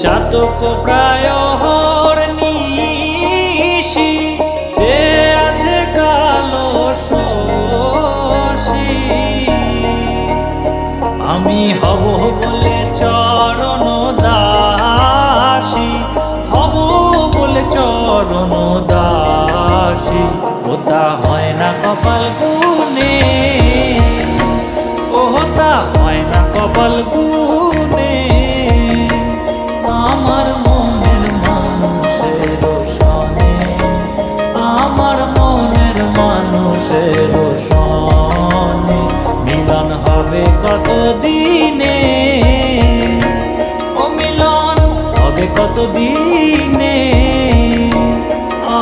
চাতক প্রায় নিশি যে আছে কালো শশী, আমি হব বলে চরণ দাসী, হব বলে চরণ দাসী। ওটা হয় না কপাল গুনে, ওটা হয় না কপাল গুনে। আমার মনের মানুষের সনে, আমার মনের মানুষের সনে মিলন হবে কত দিনে, ও মিলন হবে কত দিনে।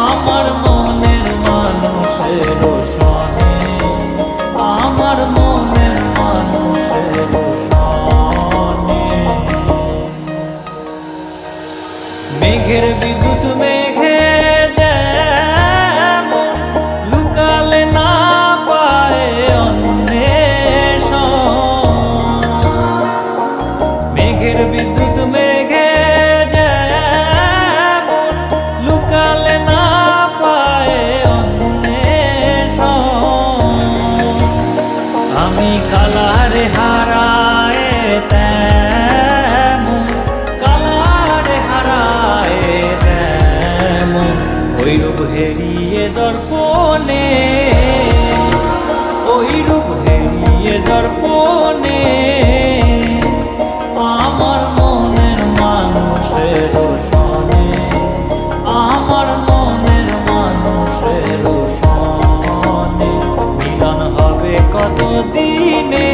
আমার মনের মানুষের সনে, আমার মনের মানুষের সনে। মেঘের বিদ্যুৎ মেঘে যেমন লুকালে না পায় অন্বেষণ, মেঘের বিদ্যুৎ মেঘে যেমন লুকালে না পায় অন্বেষণ। আমি কালারে হারায় তেমন, কালারে হারায় তেমন ওই রূপ হেরিয়ে দর্পণে, ওই রূপ হেরিয়ে দর্পণে। আমার মনের মানুষের সনে, আমার মনের মানুষের সনে মিলন হবে কত দিনে,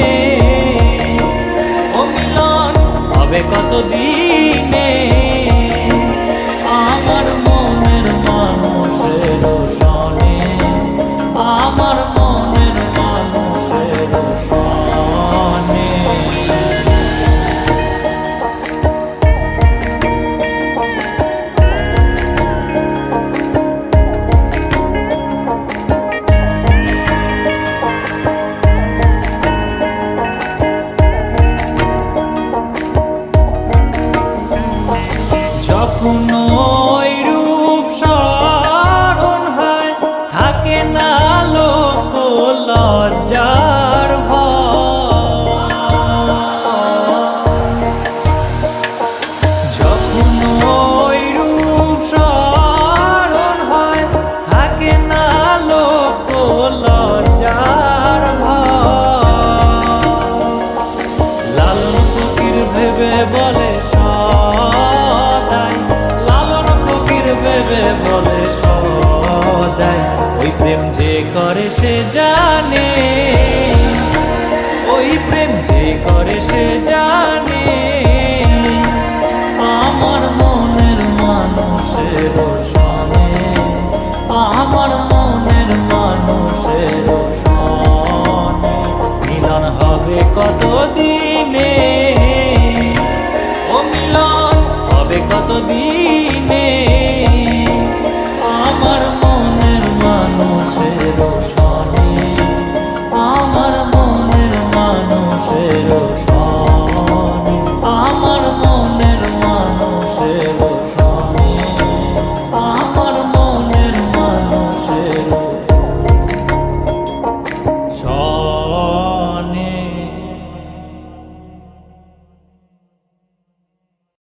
ও মিলন হবে কত দিনে। আমার মনের মানুষের সনে, আমার মনের মানুষের সনে। যখন ওই রূপ স্মরণ হয় থাকে না লোক লজ্জার ভয়, যখন ওই রূপ স্মরণ হয় থাকে না লোক লজ্জার ভয়। লালন ফকির ভেবে বলে সদাই, লালন ফকির ভেবে বলে সদাই ওই প্রেম যে করে সে জানে, ওই প্রেম যে করে সে জানে।